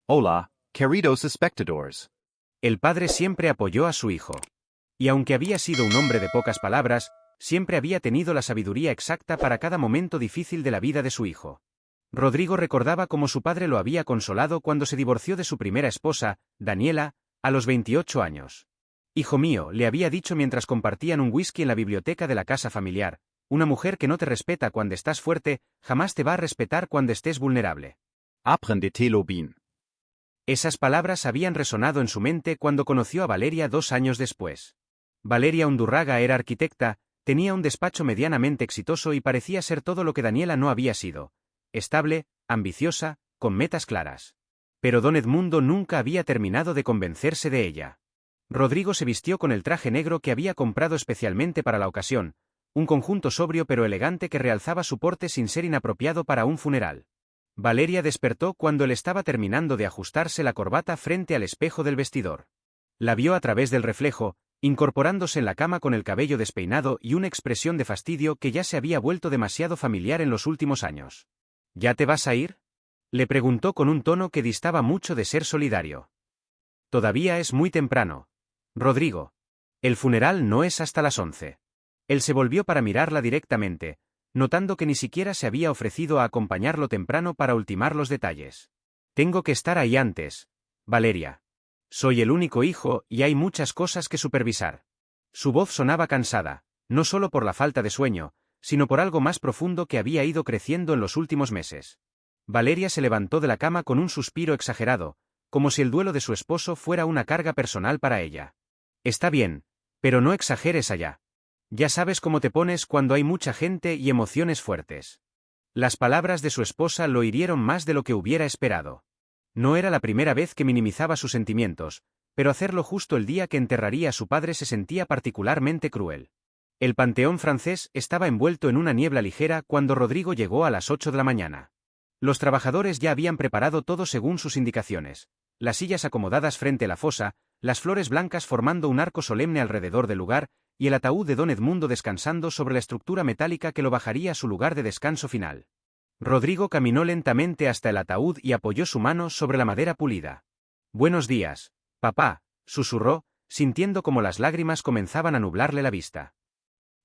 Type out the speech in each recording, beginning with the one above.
Hola, queridos espectadores. El padre siempre apoyó a su hijo. Y aunque había sido un hombre de pocas palabras, siempre había tenido la sabiduría exacta para cada momento difícil de la vida de su hijo. Rodrigo recordaba cómo su padre lo había consolado cuando se divorció de su primera esposa, Daniela, a los 28 años. Hijo mío, le había dicho mientras compartían un whisky en la biblioteca de la casa familiar, una mujer que no te respeta cuando estás fuerte, jamás te va a respetar cuando estés vulnerable. Aprendetelo bien. Esas palabras habían resonado en su mente cuando conoció a Valeria 2 años después. Valeria Undurraga era arquitecta, tenía un despacho medianamente exitoso y parecía ser todo lo que Daniela no había sido: estable, ambiciosa, con metas claras. Pero don Edmundo nunca había terminado de convencerse de ella. Rodrigo se vistió con el traje negro que había comprado especialmente para la ocasión, un conjunto sobrio pero elegante que realzaba su porte sin ser inapropiado para un funeral. Valeria despertó cuando él estaba terminando de ajustarse la corbata frente al espejo del vestidor. La vio a través del reflejo, incorporándose en la cama con el cabello despeinado y una expresión de fastidio que ya se había vuelto demasiado familiar en los últimos años. ¿Ya te vas a ir?, le preguntó con un tono que distaba mucho de ser solidario. Todavía es muy temprano, Rodrigo. El funeral no es hasta las 11. Él se volvió para mirarla directamente, notando que ni siquiera se había ofrecido a acompañarlo temprano para ultimar los detalles. Tengo que estar ahí antes, Valeria. Soy el único hijo y hay muchas cosas que supervisar. Su voz sonaba cansada, no solo por la falta de sueño, sino por algo más profundo que había ido creciendo en los últimos meses. Valeria se levantó de la cama con un suspiro exagerado, como si el duelo de su esposo fuera una carga personal para ella. Está bien, pero no exageres allá. Ya sabes cómo te pones cuando hay mucha gente y emociones fuertes. Las palabras de su esposa lo hirieron más de lo que hubiera esperado. No era la primera vez que minimizaba sus sentimientos, pero hacerlo justo el día que enterraría a su padre se sentía particularmente cruel. El panteón francés estaba envuelto en una niebla ligera cuando Rodrigo llegó a las 8 de la mañana. Los trabajadores ya habían preparado todo según sus indicaciones: las sillas acomodadas frente a la fosa, las flores blancas formando un arco solemne alrededor del lugar, y el ataúd de don Edmundo descansando sobre la estructura metálica que lo bajaría a su lugar de descanso final. Rodrigo caminó lentamente hasta el ataúd y apoyó su mano sobre la madera pulida. «Buenos días, papá», susurró, sintiendo como las lágrimas comenzaban a nublarle la vista.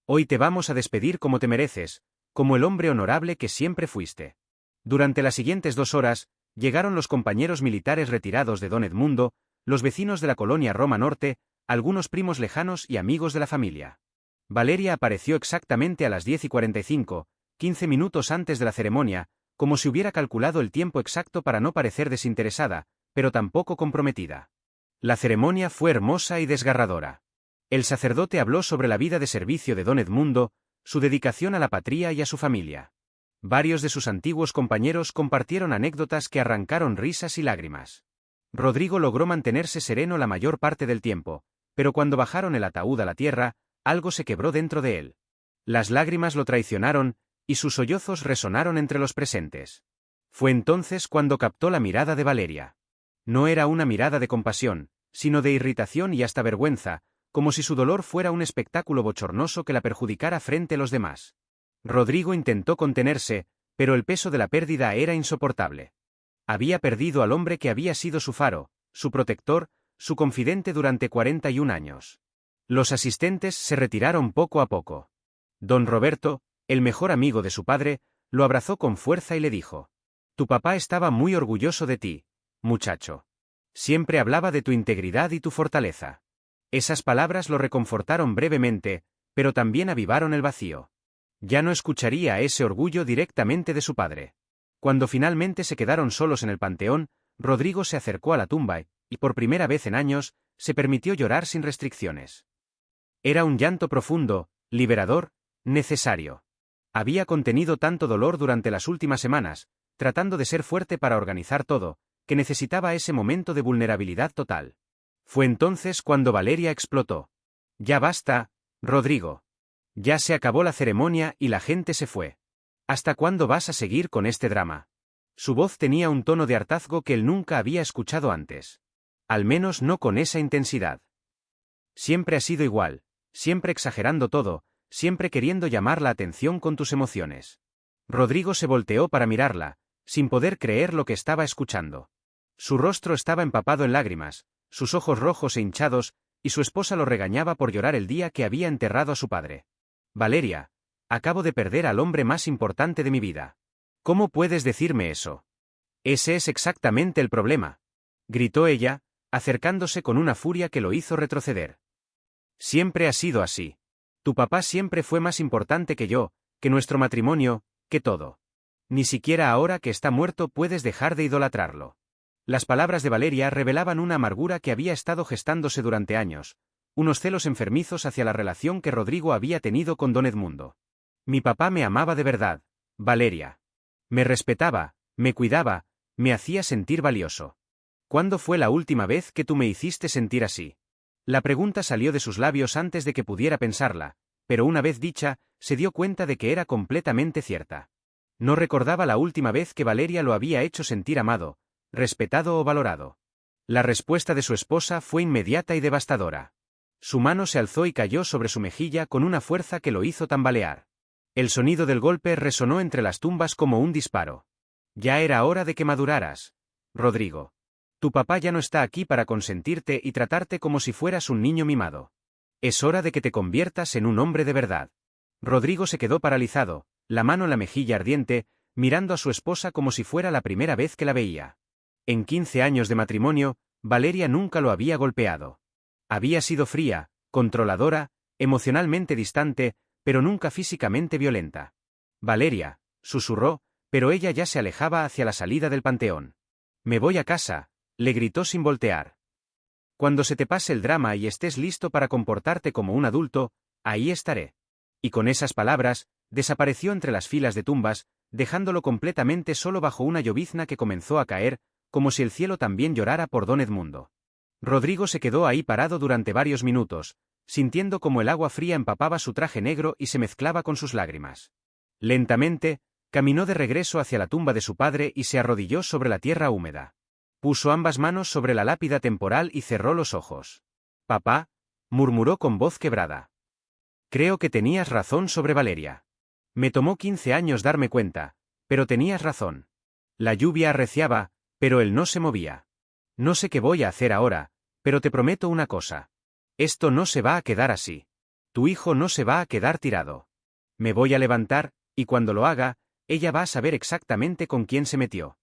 «Hoy te vamos a despedir como te mereces, como el hombre honorable que siempre fuiste». Durante las siguientes 2 horas, llegaron los compañeros militares retirados de don Edmundo, los vecinos de la colonia Roma Norte, algunos primos lejanos y amigos de la familia. Valeria apareció exactamente a las 10:45, 15 minutos antes de la ceremonia, como si hubiera calculado el tiempo exacto para no parecer desinteresada, pero tampoco comprometida. La ceremonia fue hermosa y desgarradora. El sacerdote habló sobre la vida de servicio de don Edmundo, su dedicación a la patria y a su familia. Varios de sus antiguos compañeros compartieron anécdotas que arrancaron risas y lágrimas. Rodrigo logró mantenerse sereno la mayor parte del tiempo, pero cuando bajaron el ataúd a la tierra, algo se quebró dentro de él. Las lágrimas lo traicionaron, y sus sollozos resonaron entre los presentes. Fue entonces cuando captó la mirada de Valeria. No era una mirada de compasión, sino de irritación y hasta vergüenza, como si su dolor fuera un espectáculo bochornoso que la perjudicara frente a los demás. Rodrigo intentó contenerse, pero el peso de la pérdida era insoportable. Había perdido al hombre que había sido su faro, su protector, su confidente durante 41 años. Los asistentes se retiraron poco a poco. Don Roberto, el mejor amigo de su padre, lo abrazó con fuerza y le dijo: «Tu papá estaba muy orgulloso de ti, muchacho. Siempre hablaba de tu integridad y tu fortaleza». Esas palabras lo reconfortaron brevemente, pero también avivaron el vacío. Ya no escucharía ese orgullo directamente de su padre. Cuando finalmente se quedaron solos en el panteón, Rodrigo se acercó a la tumba y, por primera vez en años, se permitió llorar sin restricciones. Era un llanto profundo, liberador, necesario. Había contenido tanto dolor durante las últimas semanas, tratando de ser fuerte para organizar todo, que necesitaba ese momento de vulnerabilidad total. Fue entonces cuando Valeria explotó. «Ya basta, Rodrigo. Ya se acabó la ceremonia y la gente se fue. ¿Hasta cuándo vas a seguir con este drama?». Su voz tenía un tono de hartazgo que él nunca había escuchado antes. Al menos no con esa intensidad. Siempre has sido igual, siempre exagerando todo, siempre queriendo llamar la atención con tus emociones. Rodrigo se volteó para mirarla, sin poder creer lo que estaba escuchando. Su rostro estaba empapado en lágrimas, sus ojos rojos e hinchados, y su esposa lo regañaba por llorar el día que había enterrado a su padre. Valeria, acabo de perder al hombre más importante de mi vida. ¿Cómo puedes decirme eso? Ese es exactamente el problema, gritó ella, acercándose con una furia que lo hizo retroceder. Siempre ha sido así. Tu papá siempre fue más importante que yo, que nuestro matrimonio, que todo. Ni siquiera ahora que está muerto puedes dejar de idolatrarlo. Las palabras de Valeria revelaban una amargura que había estado gestándose durante años, unos celos enfermizos hacia la relación que Rodrigo había tenido con don Edmundo. Mi papá me amaba de verdad, Valeria. Me respetaba, me cuidaba, me hacía sentir valioso. ¿Cuándo fue la última vez que tú me hiciste sentir así? La pregunta salió de sus labios antes de que pudiera pensarla, pero una vez dicha, se dio cuenta de que era completamente cierta. No recordaba la última vez que Valeria lo había hecho sentir amado, respetado o valorado. La respuesta de su esposa fue inmediata y devastadora. Su mano se alzó y cayó sobre su mejilla con una fuerza que lo hizo tambalear. El sonido del golpe resonó entre las tumbas como un disparo. Ya era hora de que maduraras, Rodrigo. Tu papá ya no está aquí para consentirte y tratarte como si fueras un niño mimado. Es hora de que te conviertas en un hombre de verdad. Rodrigo se quedó paralizado, la mano en la mejilla ardiente, mirando a su esposa como si fuera la primera vez que la veía. En 15 años de matrimonio, Valeria nunca lo había golpeado. Había sido fría, controladora, emocionalmente distante, pero nunca físicamente violenta. Valeria, susurró, pero ella ya se alejaba hacia la salida del panteón. Me voy a casa, le gritó sin voltear. Cuando se te pase el drama y estés listo para comportarte como un adulto, ahí estaré. Y con esas palabras, desapareció entre las filas de tumbas, dejándolo completamente solo bajo una llovizna que comenzó a caer, como si el cielo también llorara por don Edmundo. Rodrigo se quedó ahí parado durante varios minutos, sintiendo como el agua fría empapaba su traje negro y se mezclaba con sus lágrimas. Lentamente, caminó de regreso hacia la tumba de su padre y se arrodilló sobre la tierra húmeda. Puso ambas manos sobre la lápida temporal y cerró los ojos. Papá, murmuró con voz quebrada. Creo que tenías razón sobre Valeria. Me tomó 15 años darme cuenta, pero tenías razón. La lluvia arreciaba, pero él no se movía. No sé qué voy a hacer ahora, pero te prometo una cosa. Esto no se va a quedar así. Tu hijo no se va a quedar tirado. Me voy a levantar, y cuando lo haga, ella va a saber exactamente con quién se metió.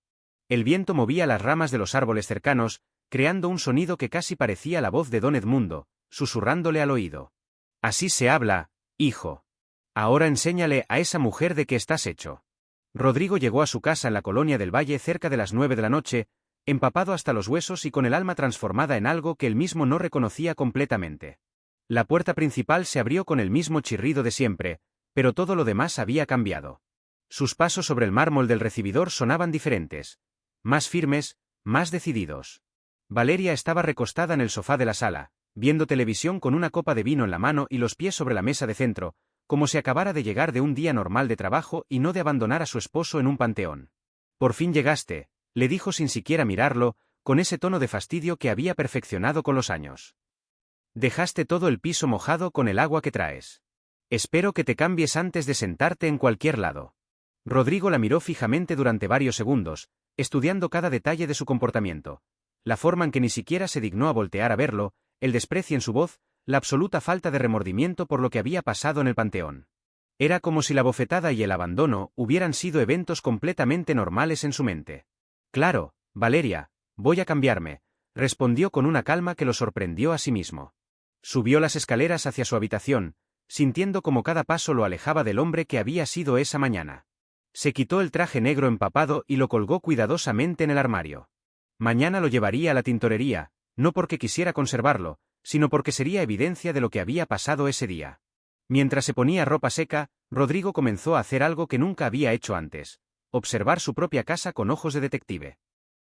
El viento movía las ramas de los árboles cercanos, creando un sonido que casi parecía la voz de don Edmundo, susurrándole al oído. Así se habla, hijo. Ahora enséñale a esa mujer de qué estás hecho. Rodrigo llegó a su casa en la colonia del Valle cerca de las 9 de la noche, empapado hasta los huesos y con el alma transformada en algo que él mismo no reconocía completamente. La puerta principal se abrió con el mismo chirrido de siempre, pero todo lo demás había cambiado. Sus pasos sobre el mármol del recibidor sonaban diferentes. Más firmes, más decididos. Valeria estaba recostada en el sofá de la sala, viendo televisión con una copa de vino en la mano y los pies sobre la mesa de centro, como si acabara de llegar de un día normal de trabajo y no de abandonar a su esposo en un panteón. Por fin llegaste, le dijo sin siquiera mirarlo, con ese tono de fastidio que había perfeccionado con los años. Dejaste todo el piso mojado con el agua que traes. Espero que te cambies antes de sentarte en cualquier lado. Rodrigo la miró fijamente durante varios segundos, estudiando cada detalle de su comportamiento, la forma en que ni siquiera se dignó a voltear a verlo, el desprecio en su voz, la absoluta falta de remordimiento por lo que había pasado en el panteón. Era como si la bofetada y el abandono hubieran sido eventos completamente normales en su mente. Claro, Valeria, voy a cambiarme, respondió con una calma que lo sorprendió a sí mismo. Subió las escaleras hacia su habitación, sintiendo como cada paso lo alejaba del hombre que había sido esa mañana. Se quitó el traje negro empapado y lo colgó cuidadosamente en el armario. Mañana lo llevaría a la tintorería, no porque quisiera conservarlo, sino porque sería evidencia de lo que había pasado ese día. Mientras se ponía ropa seca, Rodrigo comenzó a hacer algo que nunca había hecho antes: observar su propia casa con ojos de detective.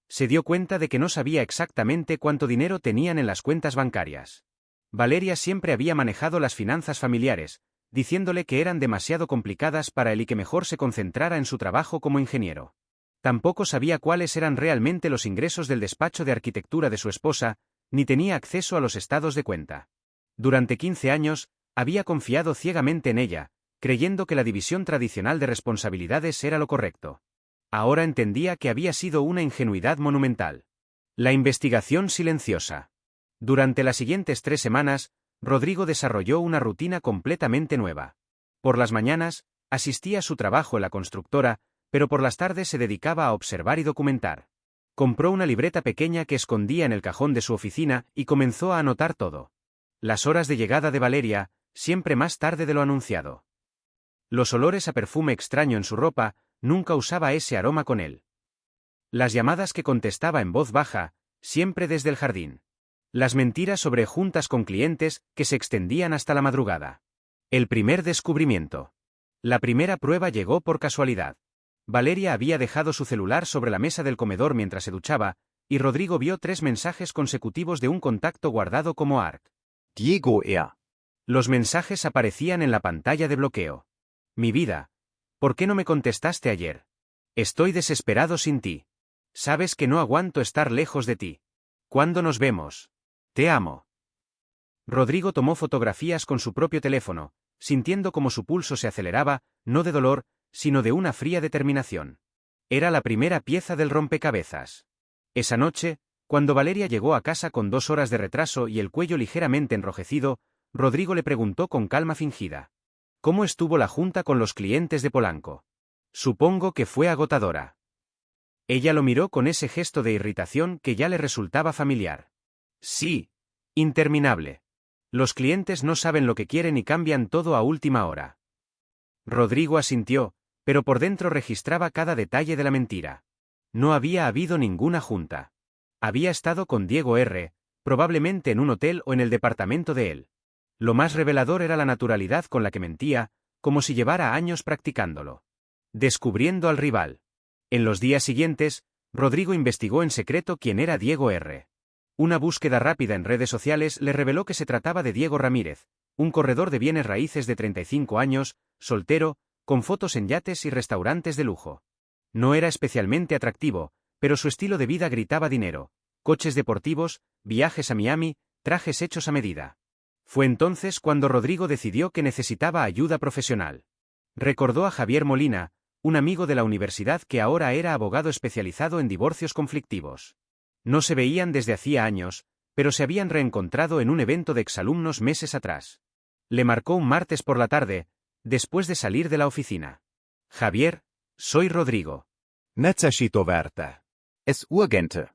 Se dio cuenta de que no sabía exactamente cuánto dinero tenían en las cuentas bancarias. Valeria siempre había manejado las finanzas familiares, diciéndole que eran demasiado complicadas para él y que mejor se concentrara en su trabajo como ingeniero. Tampoco sabía cuáles eran realmente los ingresos del despacho de arquitectura de su esposa, ni tenía acceso a los estados de cuenta. Durante 15 años, había confiado ciegamente en ella, creyendo que la división tradicional de responsabilidades era lo correcto. Ahora entendía que había sido una ingenuidad monumental. La investigación silenciosa. Durante las siguientes 3 semanas, Rodrigo desarrolló una rutina completamente nueva. Por las mañanas, asistía a su trabajo en la constructora, pero por las tardes se dedicaba a observar y documentar. Compró una libreta pequeña que escondía en el cajón de su oficina y comenzó a anotar todo. Las horas de llegada de Valeria, siempre más tarde de lo anunciado. Los olores a perfume extraño en su ropa, nunca usaba ese aroma con él. Las llamadas que contestaba en voz baja, siempre desde el jardín. Las mentiras sobre juntas con clientes que se extendían hasta la madrugada. El primer descubrimiento. La primera prueba llegó por casualidad. Valeria había dejado su celular sobre la mesa del comedor mientras se duchaba, y Rodrigo vio 3 mensajes consecutivos de un contacto guardado como ARC. Diego R. Los mensajes aparecían en la pantalla de bloqueo. Mi vida. ¿Por qué no me contestaste ayer? Estoy desesperado sin ti. Sabes que no aguanto estar lejos de ti. ¿Cuándo nos vemos? Te amo. Rodrigo tomó fotografías con su propio teléfono, sintiendo como su pulso se aceleraba, no de dolor, sino de una fría determinación. Era la primera pieza del rompecabezas. Esa noche, cuando Valeria llegó a casa con 2 horas de retraso y el cuello ligeramente enrojecido, Rodrigo le preguntó con calma fingida. ¿Cómo estuvo la junta con los clientes de Polanco? Supongo que fue agotadora. Ella lo miró con ese gesto de irritación que ya le resultaba familiar. Sí, interminable. Los clientes no saben lo que quieren y cambian todo a última hora. Rodrigo asintió, pero por dentro registraba cada detalle de la mentira. No había habido ninguna junta. Había estado con Diego R., probablemente en un hotel o en el departamento de él. Lo más revelador era la naturalidad con la que mentía, como si llevara años practicándolo. Descubriendo al rival. En los días siguientes, Rodrigo investigó en secreto quién era Diego R. Una búsqueda rápida en redes sociales le reveló que se trataba de Diego Ramírez, un corredor de bienes raíces de 35 años, soltero, con fotos en yates y restaurantes de lujo. No era especialmente atractivo, pero su estilo de vida gritaba dinero, coches deportivos, viajes a Miami, trajes hechos a medida. Fue entonces cuando Rodrigo decidió que necesitaba ayuda profesional. Recordó a Javier Molina, un amigo de la universidad que ahora era abogado especializado en divorcios conflictivos. No se veían desde hacía años, pero se habían reencontrado en un evento de exalumnos meses atrás. Le marcó un martes por la tarde, después de salir de la oficina. Javier, soy Rodrigo. Necesito verte. Es urgente.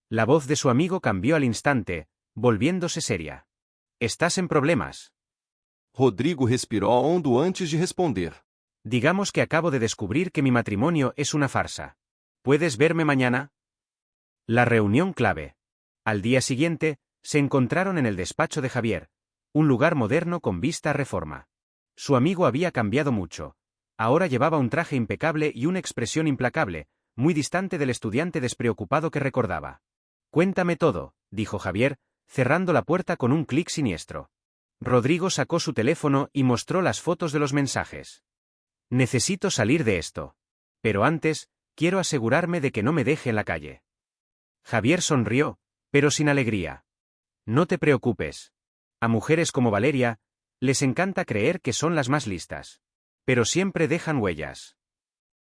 La voz de su amigo cambió al instante, volviéndose seria. ¿Estás en problemas? Rodrigo respirou hondo antes de responder. Digamos que acabo de descubrir que mi matrimonio es una farsa. ¿Puedes verme mañana? La reunión clave. Al día siguiente, se encontraron en el despacho de Javier, un lugar moderno con vista a Reforma. Su amigo había cambiado mucho. Ahora llevaba un traje impecable y una expresión implacable, muy distante del estudiante despreocupado que recordaba. Cuéntame todo, dijo Javier, cerrando la puerta con un clic siniestro. Rodrigo sacó su teléfono y mostró las fotos de los mensajes. Necesito salir de esto. Pero antes, quiero asegurarme de que no me deje en la calle. Javier sonrió, pero sin alegría. No te preocupes. A mujeres como Valeria, les encanta creer que son las más listas. Pero siempre dejan huellas.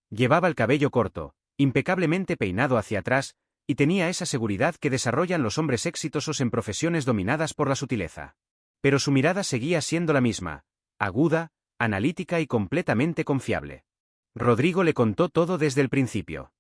Llevaba el cabello corto, impecablemente peinado hacia atrás, y tenía esa seguridad que desarrollan los hombres exitosos en profesiones dominadas por la sutileza. Pero su mirada seguía siendo la misma, aguda, analítica y completamente confiable. Rodrigo le contó todo desde el principio.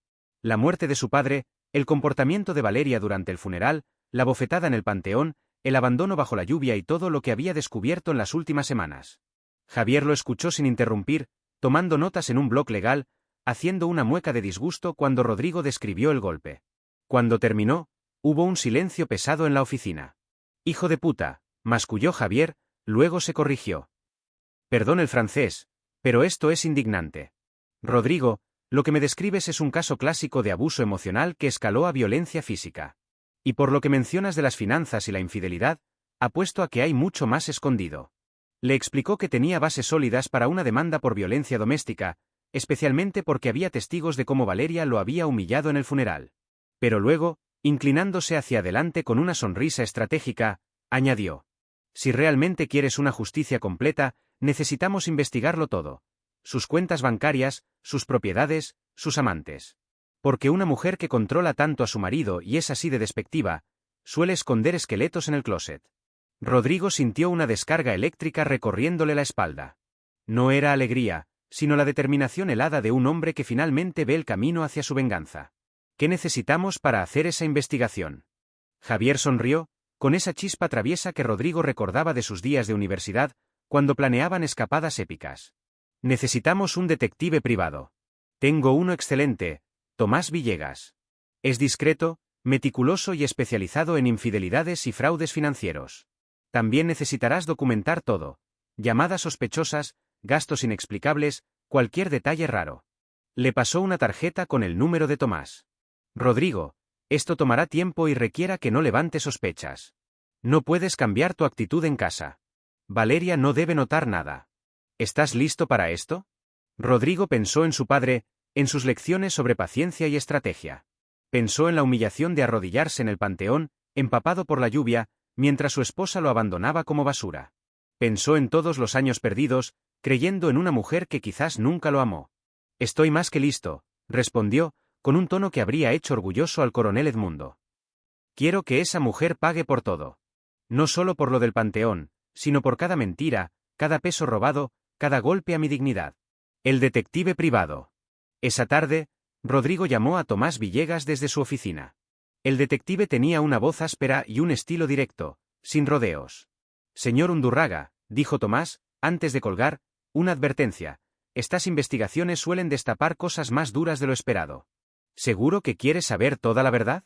La muerte de su padre, el comportamiento de Valeria durante el funeral, la bofetada en el panteón, el abandono bajo la lluvia y todo lo que había descubierto en las últimas semanas. Javier lo escuchó sin interrumpir, tomando notas en un bloc legal, haciendo una mueca de disgusto cuando Rodrigo describió el golpe. Cuando terminó, hubo un silencio pesado en la oficina. «Hijo de puta», masculló Javier, luego se corrigió. «Perdón el francés, pero esto es indignante. Rodrigo, lo que me describes es un caso clásico de abuso emocional que escaló a violencia física. Y por lo que mencionas de las finanzas y la infidelidad, apuesto a que hay mucho más escondido». Le explicó que tenía bases sólidas para una demanda por violencia doméstica, especialmente porque había testigos de cómo Valeria lo había humillado en el funeral. Pero luego, inclinándose hacia adelante con una sonrisa estratégica, añadió: «Si realmente quieres una justicia completa, necesitamos investigarlo todo. Sus cuentas bancarias, sus propiedades, sus amantes. Porque una mujer que controla tanto a su marido y es así de despectiva, suele esconder esqueletos en el closet. Rodrigo sintió una descarga eléctrica recorriéndole la espalda. No era alegría, sino la determinación helada de un hombre que finalmente ve el camino hacia su venganza. ¿Qué necesitamos para hacer esa investigación? Javier sonrió, con esa chispa traviesa que Rodrigo recordaba de sus días de universidad, cuando planeaban escapadas épicas. Necesitamos un detective privado. Tengo uno excelente, Tomás Villegas. Es discreto, meticuloso y especializado en infidelidades y fraudes financieros. También necesitarás documentar todo: llamadas sospechosas, gastos inexplicables, cualquier detalle raro. Le pasó una tarjeta con el número de Tomás. Rodrigo, esto tomará tiempo y requiera que no levante sospechas. No puedes cambiar tu actitud en casa. Valeria no debe notar nada. ¿Estás listo para esto? Rodrigo pensó en su padre, en sus lecciones sobre paciencia y estrategia. Pensó en la humillación de arrodillarse en el panteón, empapado por la lluvia, mientras su esposa lo abandonaba como basura. Pensó en todos los años perdidos, creyendo en una mujer que quizás nunca lo amó. Estoy más que listo, respondió, con un tono que habría hecho orgulloso al coronel Edmundo. Quiero que esa mujer pague por todo. No solo por lo del panteón, sino por cada mentira, cada peso robado, cada golpe a mi dignidad. El detective privado. Esa tarde, Rodrigo llamó a Tomás Villegas desde su oficina. El detective tenía una voz áspera y un estilo directo, sin rodeos. Señor Undurraga, dijo Tomás, antes de colgar, una advertencia: estas investigaciones suelen destapar cosas más duras de lo esperado. ¿Seguro que quieres saber toda la verdad?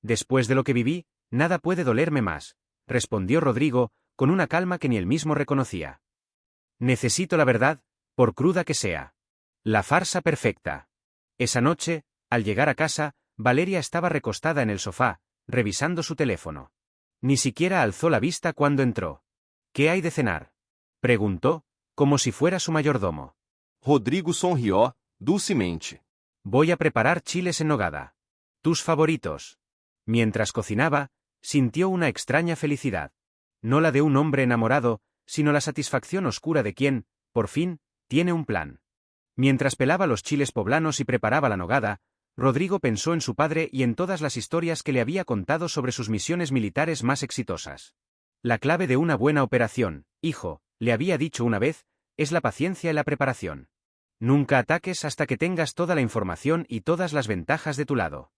Después de lo que viví, nada puede dolerme más, respondió Rodrigo, con una calma que ni él mismo reconocía. Necesito la verdad, por cruda que sea. La farsa perfecta. Esa noche, al llegar a casa, Valeria estaba recostada en el sofá, revisando su teléfono. Ni siquiera alzó la vista cuando entró. ¿Qué hay de cenar?, preguntó, como si fuera su mayordomo. Rodrigo sonrió, dulcemente. Voy a preparar chiles en nogada. ¿Tus favoritos? Mientras cocinaba, sintió una extraña felicidad. No la de un hombre enamorado, sino la satisfacción oscura de quien, por fin, tiene un plan. Mientras pelaba los chiles poblanos y preparaba la nogada, Rodrigo pensó en su padre y en todas las historias que le había contado sobre sus misiones militares más exitosas. La clave de una buena operación, hijo, le había dicho una vez, es la paciencia y la preparación. Nunca ataques hasta que tengas toda la información y todas las ventajas de tu lado.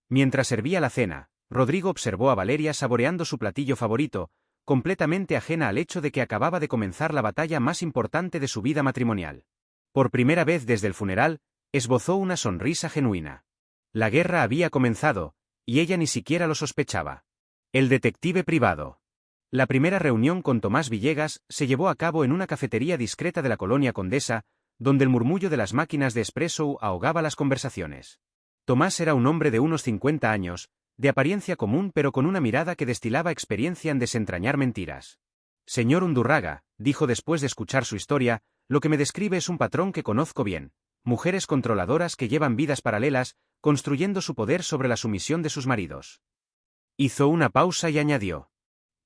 Mientras servía la cena, Rodrigo observó a Valeria saboreando su platillo favorito, completamente ajena al hecho de que acababa de comenzar la batalla más importante de su vida matrimonial. Por primera vez desde el funeral, esbozó una sonrisa genuina. La guerra había comenzado, y ella ni siquiera lo sospechaba. El detective privado. La primera reunión con Tomás Villegas se llevó a cabo en una cafetería discreta de la colonia Condesa, donde el murmullo de las máquinas de espresso ahogaba las conversaciones. Tomás era un hombre de unos 50 años, de apariencia común pero con una mirada que destilaba experiencia en desentrañar mentiras. Señor Undurraga, dijo después de escuchar su historia, lo que me describe es un patrón que conozco bien: mujeres controladoras que llevan vidas paralelas, construyendo su poder sobre la sumisión de sus maridos. Hizo una pausa y añadió: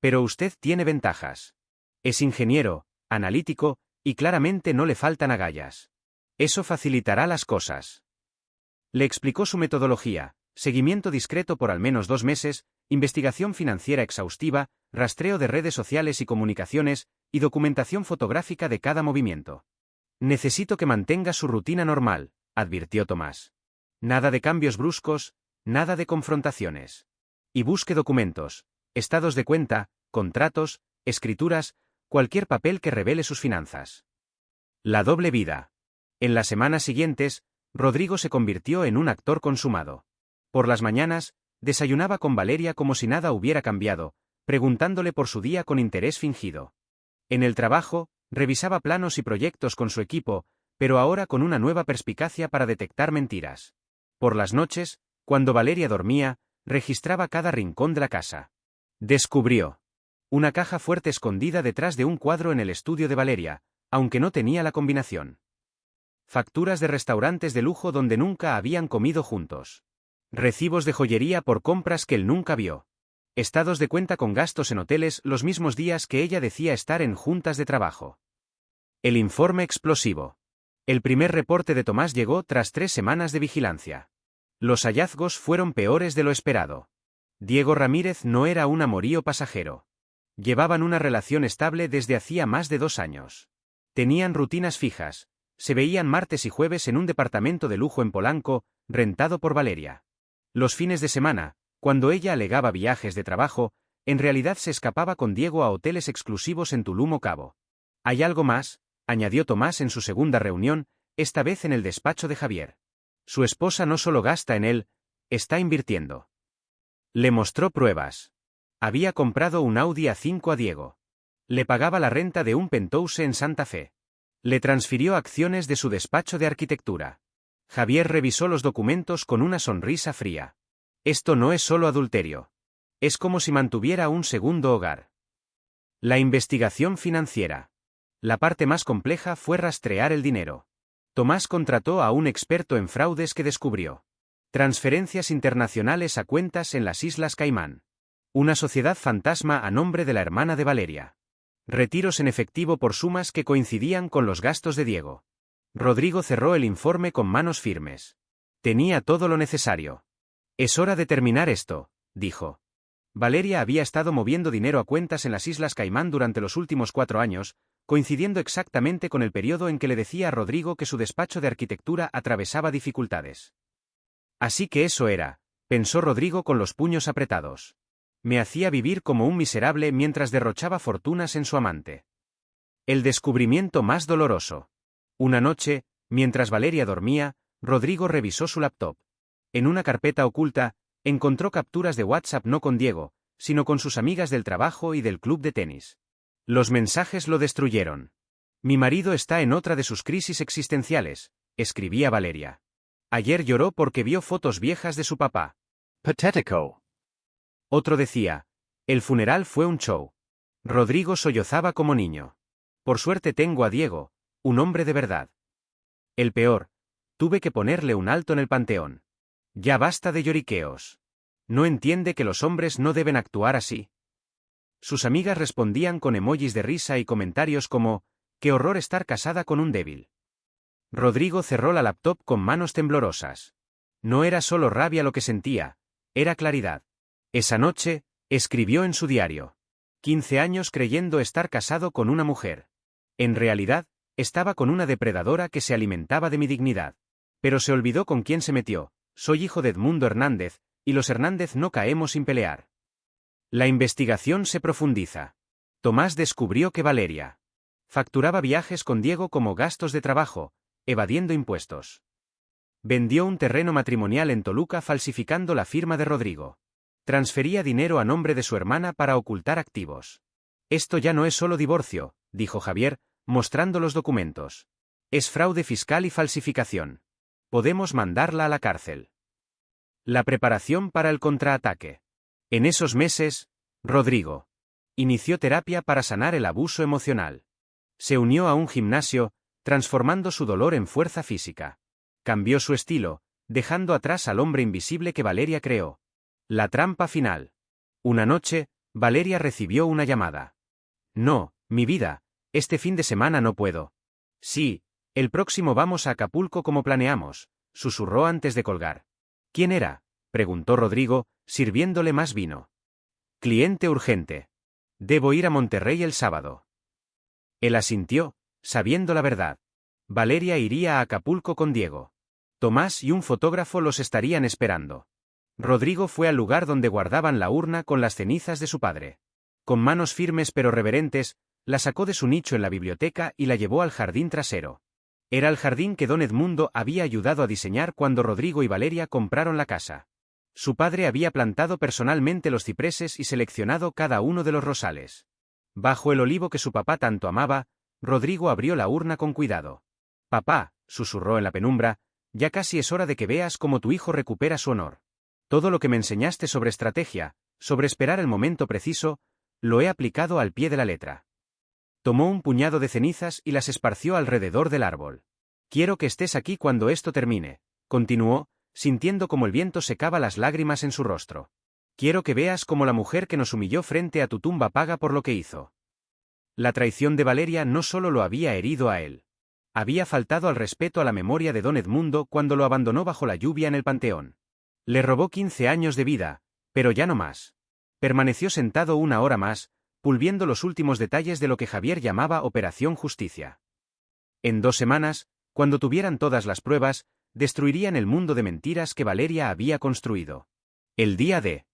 pero usted tiene ventajas. Es ingeniero, analítico, y claramente no le faltan agallas. Eso facilitará las cosas. Le explicó su metodología: seguimiento discreto por al menos 2 meses, investigación financiera exhaustiva, rastreo de redes sociales y comunicaciones, y documentación fotográfica de cada movimiento. Necesito que mantenga su rutina normal, advirtió Tomás. Nada de cambios bruscos, nada de confrontaciones. Y busque documentos, estados de cuenta, contratos, escrituras, cualquier papel que revele sus finanzas. La doble vida. En las semanas siguientes, Rodrigo se convirtió en un actor consumado. Por las mañanas, desayunaba con Valeria como si nada hubiera cambiado, preguntándole por su día con interés fingido. En el trabajo, revisaba planos y proyectos con su equipo, pero ahora con una nueva perspicacia para detectar mentiras. Por las noches, cuando Valeria dormía, registraba cada rincón de la casa. Descubrió una caja fuerte escondida detrás de un cuadro en el estudio de Valeria, aunque no tenía la combinación. Facturas de restaurantes de lujo donde nunca habían comido juntos. Recibos de joyería por compras que él nunca vio. Estados de cuenta con gastos en hoteles los mismos días que ella decía estar en juntas de trabajo. El informe explosivo. El primer reporte de Tomás llegó tras 3 semanas de vigilancia. Los hallazgos fueron peores de lo esperado. Diego Ramírez no era un amorío pasajero. Llevaban una relación estable desde hacía más de 2 años. Tenían rutinas fijas, se veían martes y jueves en un departamento de lujo en Polanco, rentado por Valeria. Los fines de semana, cuando ella alegaba viajes de trabajo, en realidad se escapaba con Diego a hoteles exclusivos en Tulum o Cabo. «Hay algo más», añadió Tomás en su segunda reunión, esta vez en el despacho de Javier. Su esposa no solo gasta en él, está invirtiendo. Le mostró pruebas. Había comprado un Audi A5 a Diego. Le pagaba la renta de un penthouse en Santa Fe. Le transfirió acciones de su despacho de arquitectura. Javier revisó los documentos con una sonrisa fría. Esto no es solo adulterio. Es como si mantuviera un segundo hogar. La investigación financiera. La parte más compleja fue rastrear el dinero. Tomás contrató a un experto en fraudes que descubrió transferencias internacionales a cuentas en las Islas Caimán. Una sociedad fantasma a nombre de la hermana de Valeria. Retiros en efectivo por sumas que coincidían con los gastos de Diego. Rodrigo cerró el informe con manos firmes. Tenía todo lo necesario. Es hora de terminar esto, dijo. Valeria había estado moviendo dinero a cuentas en las Islas Caimán durante los últimos 4 años, coincidiendo exactamente con el periodo en que le decía a Rodrigo que su despacho de arquitectura atravesaba dificultades. Así que eso era, pensó Rodrigo con los puños apretados. Me hacía vivir como un miserable mientras derrochaba fortunas en su amante. El descubrimiento más doloroso. Una noche, mientras Valeria dormía, Rodrigo revisó su laptop. En una carpeta oculta, encontró capturas de WhatsApp no con Diego, sino con sus amigas del trabajo y del club de tenis. Los mensajes lo destruyeron. Mi marido está en otra de sus crisis existenciales, escribía Valeria. Ayer lloró porque vio fotos viejas de su papá. Patético. Otro decía, el funeral fue un show. Rodrigo sollozaba como niño. Por suerte tengo a Diego, un hombre de verdad. El peor, tuve que ponerle un alto en el panteón. Ya basta de lloriqueos. ¿No entiende que los hombres no deben actuar así? Sus amigas respondían con emojis de risa y comentarios como, qué horror estar casada con un débil. Rodrigo cerró la laptop con manos temblorosas. No era solo rabia lo que sentía, era claridad. Esa noche, escribió en su diario. 15 años creyendo estar casado con una mujer. En realidad, estaba con una depredadora que se alimentaba de mi dignidad. Pero se olvidó con quién se metió. Soy hijo de Edmundo Hernández, y los Hernández no caemos sin pelear. La investigación se profundiza. Tomás descubrió que Valeria facturaba viajes con Diego como gastos de trabajo, evadiendo impuestos. Vendió un terreno matrimonial en Toluca falsificando la firma de Rodrigo. Transfería dinero a nombre de su hermana para ocultar activos. Esto ya no es solo divorcio, dijo Javier, mostrando los documentos. Es fraude fiscal y falsificación. Podemos mandarla a la cárcel. La preparación para el contraataque. En esos meses, Rodrigo inició terapia para sanar el abuso emocional. Se unió a un gimnasio, transformando su dolor en fuerza física. Cambió su estilo, dejando atrás al hombre invisible que Valeria creó. La trampa final. Una noche, Valeria recibió una llamada. No, mi vida, este fin de semana no puedo. Sí, el próximo vamos a Acapulco como planeamos, susurró antes de colgar. ¿Quién era?, preguntó Rodrigo, sirviéndole más vino. Cliente urgente. Debo ir a Monterrey el sábado. Él asintió, sabiendo la verdad. Valeria iría a Acapulco con Diego. Tomás y un fotógrafo los estarían esperando. Rodrigo fue al lugar donde guardaban la urna con las cenizas de su padre. Con manos firmes pero reverentes, la sacó de su nicho en la biblioteca y la llevó al jardín trasero. Era el jardín que don Edmundo había ayudado a diseñar cuando Rodrigo y Valeria compraron la casa. Su padre había plantado personalmente los cipreses y seleccionado cada uno de los rosales. Bajo el olivo que su papá tanto amaba, Rodrigo abrió la urna con cuidado. Papá, susurró en la penumbra, ya casi es hora de que veas cómo tu hijo recupera su honor. Todo lo que me enseñaste sobre estrategia, sobre esperar el momento preciso, lo he aplicado al pie de la letra. Tomó un puñado de cenizas y las esparció alrededor del árbol. Quiero que estés aquí cuando esto termine, continuó, sintiendo como el viento secaba las lágrimas en su rostro. Quiero que veas cómo la mujer que nos humilló frente a tu tumba paga por lo que hizo. La traición de Valeria no solo lo había herido a él. Había faltado al respeto a la memoria de don Edmundo cuando lo abandonó bajo la lluvia en el panteón. Le robó 15 años de vida, pero ya no más. Permaneció sentado una hora más, pulviendo los últimos detalles de lo que Javier llamaba Operación Justicia. En 2 semanas, cuando tuvieran todas las pruebas, destruirían el mundo de mentiras que Valeria había construido. El día de.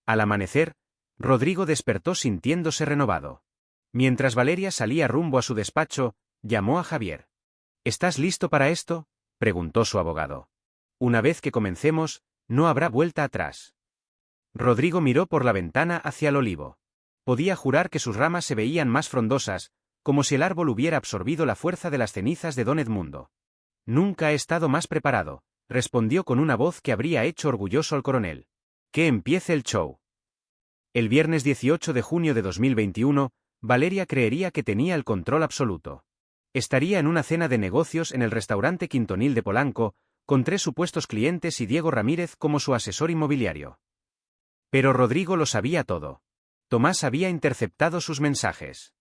Al amanecer, Rodrigo despertó sintiéndose renovado. Mientras Valeria salía rumbo a su despacho, llamó a Javier. ¿Estás listo para esto?, preguntó su abogado. Una vez que comencemos, no habrá vuelta atrás. Rodrigo miró por la ventana hacia el olivo. Podía jurar que sus ramas se veían más frondosas, como si el árbol hubiera absorbido la fuerza de las cenizas de don Edmundo. Nunca he estado más preparado, respondió con una voz que habría hecho orgulloso al coronel. Que empiece el show. El viernes 18 de junio de 2021, Valeria creería que tenía el control absoluto. Estaría en una cena de negocios en el restaurante Quintonil de Polanco, con 3 supuestos clientes y Diego Ramírez como su asesor inmobiliario. Pero Rodrigo lo sabía todo. Tomás había interceptado sus mensajes.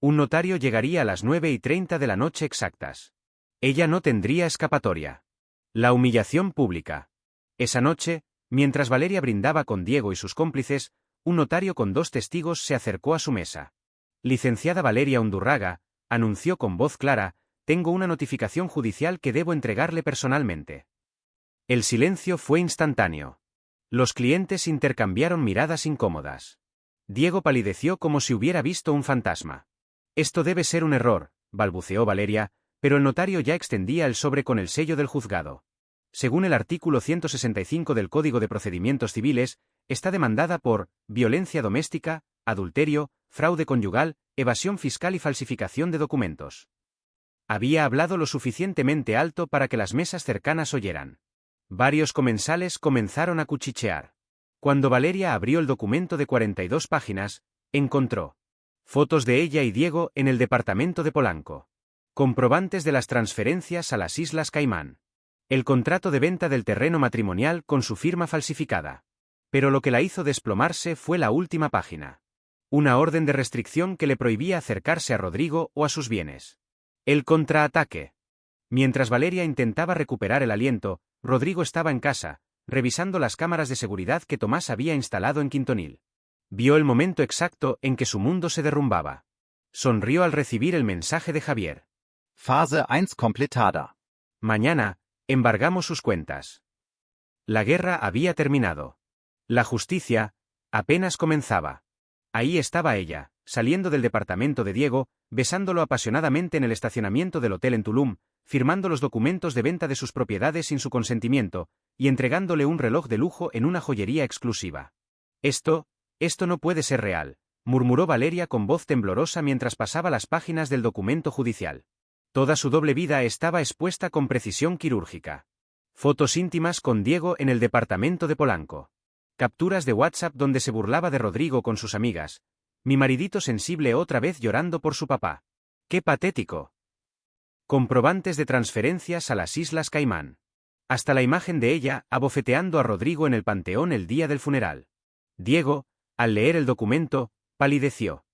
Un notario llegaría a las 9:30 de la noche exactas. Ella no tendría escapatoria. La humillación pública. Esa noche, mientras Valeria brindaba con Diego y sus cómplices, un notario con 2 testigos se acercó a su mesa. Licenciada Valeria Undurraga, anunció con voz clara, tengo una notificación judicial que debo entregarle personalmente. El silencio fue instantáneo. Los clientes intercambiaron miradas incómodas. Diego palideció como si hubiera visto un fantasma. Esto debe ser un error, balbuceó Valeria, pero el notario ya extendía el sobre con el sello del juzgado. Según el artículo 165 del Código de Procedimientos Civiles, está demandada por violencia doméstica, adulterio, fraude conyugal, evasión fiscal y falsificación de documentos. Había hablado lo suficientemente alto para que las mesas cercanas oyeran. Varios comensales comenzaron a cuchichear. Cuando Valeria abrió el documento de 42 páginas, encontró fotos de ella y Diego en el departamento de Polanco. Comprobantes de las transferencias a las Islas Caimán. El contrato de venta del terreno matrimonial con su firma falsificada. Pero lo que la hizo desplomarse fue la última página. Una orden de restricción que le prohibía acercarse a Rodrigo o a sus bienes. El contraataque. Mientras Valeria intentaba recuperar el aliento, Rodrigo estaba en casa, revisando las cámaras de seguridad que Tomás había instalado en Quintonil. Vio el momento exacto en que su mundo se derrumbaba. Sonrió al recibir el mensaje de Javier. Fase 1 completada. Mañana, embargamos sus cuentas. La guerra había terminado. La justicia apenas comenzaba. Ahí estaba ella, saliendo del departamento de Diego, besándolo apasionadamente en el estacionamiento del hotel en Tulum, firmando los documentos de venta de sus propiedades sin su consentimiento, y entregándole un reloj de lujo en una joyería exclusiva. Esto no puede ser real, murmuró Valeria con voz temblorosa mientras pasaba las páginas del documento judicial. Toda su doble vida estaba expuesta con precisión quirúrgica. Fotos íntimas con Diego en el departamento de Polanco. Capturas de WhatsApp donde se burlaba de Rodrigo con sus amigas. Mi maridito sensible otra vez llorando por su papá. ¡Qué patético! Comprobantes de transferencias a las Islas Caimán. Hasta la imagen de ella abofeteando a Rodrigo en el panteón el día del funeral. Diego, al leer el documento, palideció.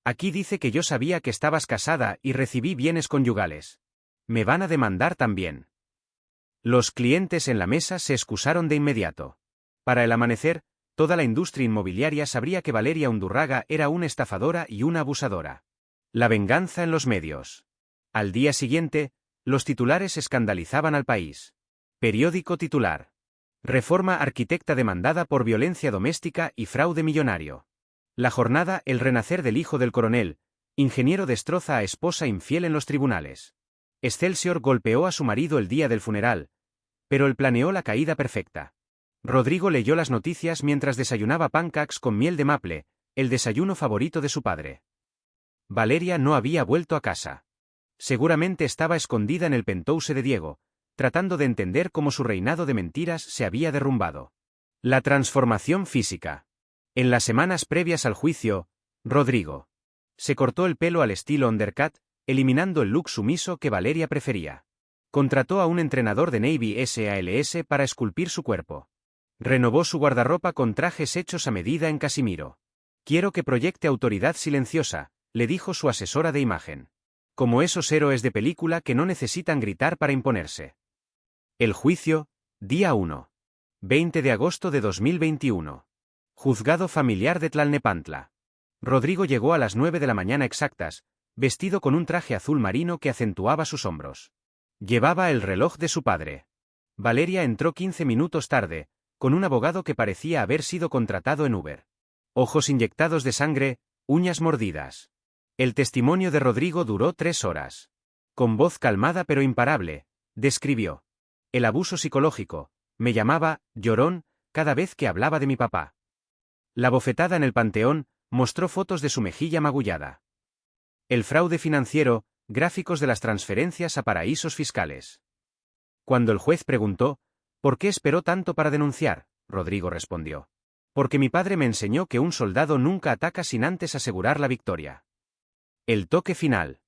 Aquí dice que yo sabía que estabas casada y recibí bienes conyugales. Me van a demandar también. Los clientes en la mesa se excusaron de inmediato. Para el amanecer, toda la industria inmobiliaria sabría que Valeria Undurraga era una estafadora y una abusadora. La venganza en los medios. Al día siguiente, los titulares escandalizaban al país. Periódico titular. Reforma arquitecta demandada por violencia doméstica y fraude millonario. La jornada, el renacer del hijo del coronel. Ingeniero destroza a esposa infiel en los tribunales. Excelsior golpeó a su marido el día del funeral, pero él planeó la caída perfecta. Rodrigo leyó las noticias mientras desayunaba pancakes con miel de maple, el desayuno favorito de su padre. Valeria no había vuelto a casa. Seguramente estaba escondida en el penthouse de Diego, tratando de entender cómo su reinado de mentiras se había derrumbado. La transformación física. En las semanas previas al juicio, Rodrigo se cortó el pelo al estilo undercut, eliminando el look sumiso que Valeria prefería. Contrató a un entrenador de Navy SEALs para esculpir su cuerpo. Renovó su guardarropa con trajes hechos a medida en casimiro. Quiero que proyecte autoridad silenciosa, le dijo su asesora de imagen. Como esos héroes de película que no necesitan gritar para imponerse. El juicio, día 1. 20 de agosto de 2021. Juzgado familiar de Tlalnepantla. Rodrigo llegó a las 9 de la mañana exactas, vestido con un traje azul marino que acentuaba sus hombros. Llevaba el reloj de su padre. Valeria entró 15 minutos tarde, con un abogado que parecía haber sido contratado en Uber. Ojos inyectados de sangre, uñas mordidas. El testimonio de Rodrigo duró 3 horas. Con voz calmada pero imparable, describió: el abuso psicológico, me llamaba llorón cada vez que hablaba de mi papá. La bofetada en el Panteón mostró fotos de su mejilla magullada. El fraude financiero, gráficos de las transferencias a paraísos fiscales. Cuando el juez preguntó, ¿por qué esperó tanto para denunciar?, Rodrigo respondió: porque mi padre me enseñó que un soldado nunca ataca sin antes asegurar la victoria. El toque final.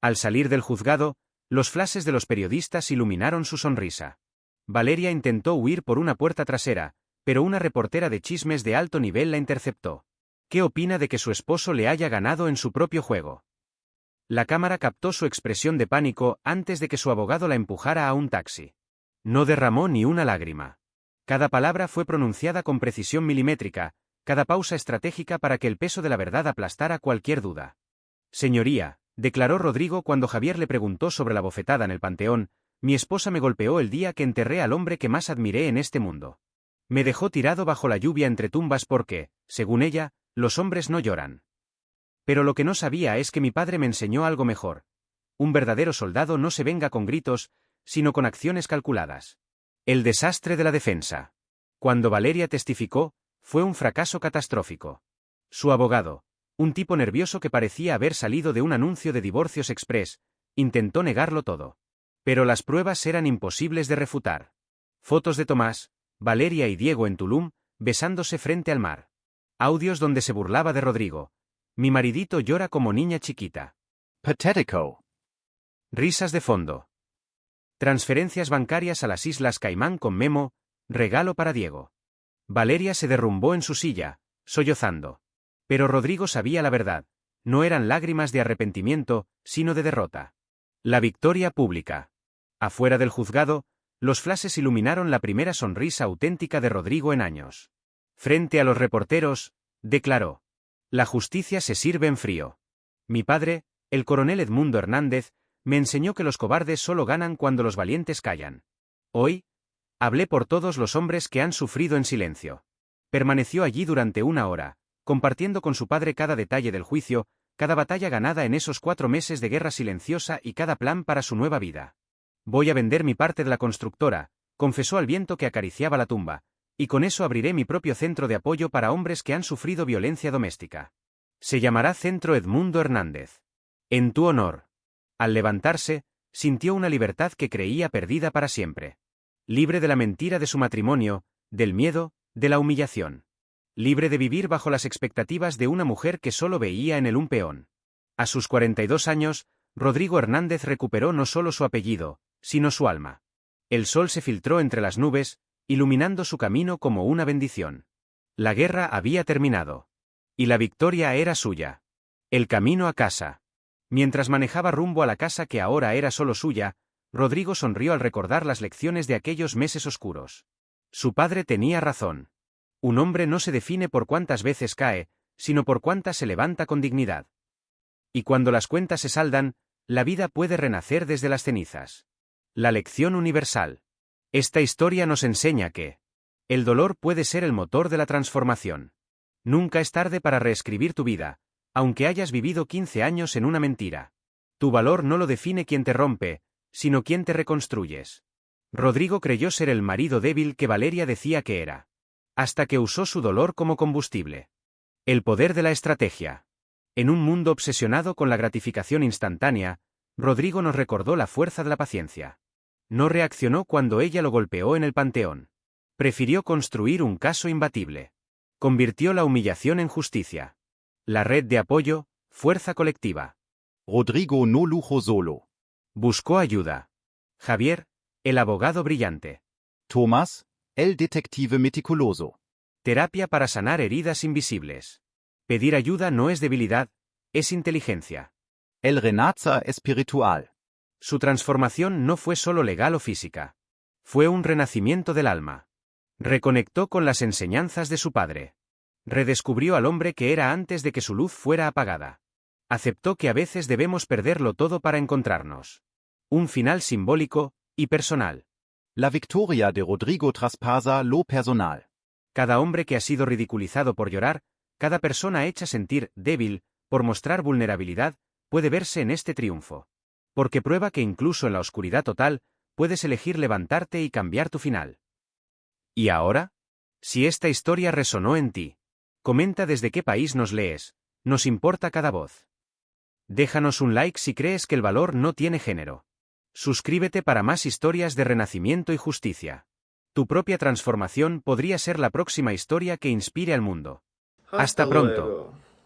Al salir del juzgado, los flashes de los periodistas iluminaron su sonrisa. Valeria intentó huir por una puerta trasera, pero una reportera de chismes de alto nivel la interceptó. ¿Qué opina de que su esposo le haya ganado en su propio juego? La cámara captó su expresión de pánico antes de que su abogado la empujara a un taxi. No derramó ni una lágrima. Cada palabra fue pronunciada con precisión milimétrica, cada pausa estratégica para que el peso de la verdad aplastara cualquier duda. Señoría, declaró Rodrigo cuando Javier le preguntó sobre la bofetada en el Panteón, mi esposa me golpeó el día que enterré al hombre que más admiré en este mundo. Me dejó tirado bajo la lluvia entre tumbas porque, según ella, los hombres no lloran. Pero lo que no sabía es que mi padre me enseñó algo mejor. Un verdadero soldado no se venga con gritos, sino con acciones calculadas. El desastre de la defensa. Cuando Valeria testificó, fue un fracaso catastrófico. Su abogado, un tipo nervioso que parecía haber salido de un anuncio de divorcios express, intentó negarlo todo. Pero las pruebas eran imposibles de refutar. Fotos de Tomás, Valeria y Diego en Tulum, besándose frente al mar. Audios donde se burlaba de Rodrigo. Mi maridito llora como niña chiquita. Patético. Risas de fondo. Transferencias bancarias a las Islas Caimán con memo, regalo para Diego. Valeria se derrumbó en su silla, sollozando. Pero Rodrigo sabía la verdad, no eran lágrimas de arrepentimiento, sino de derrota. La victoria pública. Afuera del juzgado, los flashes iluminaron la primera sonrisa auténtica de Rodrigo en años. Frente a los reporteros, declaró: la justicia se sirve en frío. Mi padre, el coronel Edmundo Hernández, me enseñó que los cobardes solo ganan cuando los valientes callan. Hoy, hablé por todos los hombres que han sufrido en silencio. Permaneció allí durante 1 hora, compartiendo con su padre cada detalle del juicio, cada batalla ganada en esos 4 meses de guerra silenciosa y cada plan para su nueva vida. Voy a vender mi parte de la constructora, confesó al viento que acariciaba la tumba, y con eso abriré mi propio centro de apoyo para hombres que han sufrido violencia doméstica. Se llamará Centro Edmundo Hernández. En tu honor. Al levantarse, sintió una libertad que creía perdida para siempre. Libre de la mentira de su matrimonio, del miedo, de la humillación. Libre de vivir bajo las expectativas de una mujer que solo veía en él un peón. A sus 42 años, Rodrigo Hernández recuperó no solo su apellido, sino su alma. El sol se filtró entre las nubes, iluminando su camino como una bendición. La guerra había terminado. Y la victoria era suya. El camino a casa. Mientras manejaba rumbo a la casa que ahora era solo suya, Rodrigo sonrió al recordar las lecciones de aquellos meses oscuros. Su padre tenía razón. Un hombre no se define por cuántas veces cae, sino por cuántas se levanta con dignidad. Y cuando las cuentas se saldan, la vida puede renacer desde las cenizas. La lección universal. Esta historia nos enseña que el dolor puede ser el motor de la transformación. Nunca es tarde para reescribir tu vida, aunque hayas vivido 15 años en una mentira. Tu valor no lo define quien te rompe, sino quien te reconstruyes. Rodrigo creyó ser el marido débil que Valeria decía que era. Hasta que usó su dolor como combustible. El poder de la estrategia. En un mundo obsesionado con la gratificación instantánea, Rodrigo nos recordó la fuerza de la paciencia. No reaccionó cuando ella lo golpeó en el Panteón. Prefirió construir un caso imbatible. Convirtió la humillación en justicia. La red de apoyo, fuerza colectiva. Rodrigo no lujo solo. Buscó ayuda. Javier, el abogado brillante. Tomás, el detective meticuloso. Terapia para sanar heridas invisibles. Pedir ayuda no es debilidad, es inteligencia. El renacer espiritual. Su transformación no fue solo legal o física. Fue un renacimiento del alma. Reconectó con las enseñanzas de su padre. Redescubrió al hombre que era antes de que su luz fuera apagada. Aceptó que a veces debemos perderlo todo para encontrarnos. Un final simbólico y personal. La victoria de Rodrigo traspasa lo personal. Cada hombre que ha sido ridiculizado por llorar, cada persona hecha sentir débil, por mostrar vulnerabilidad, puede verse en este triunfo. Porque prueba que incluso en la oscuridad total, puedes elegir levantarte y cambiar tu final. ¿Y ahora? Si esta historia resonó en ti, comenta desde qué país nos lees, nos importa cada voz. Déjanos un like si crees que el valor no tiene género. Suscríbete para más historias de renacimiento y justicia. Tu propia transformación podría ser la próxima historia que inspire al mundo. Hasta pronto. luego.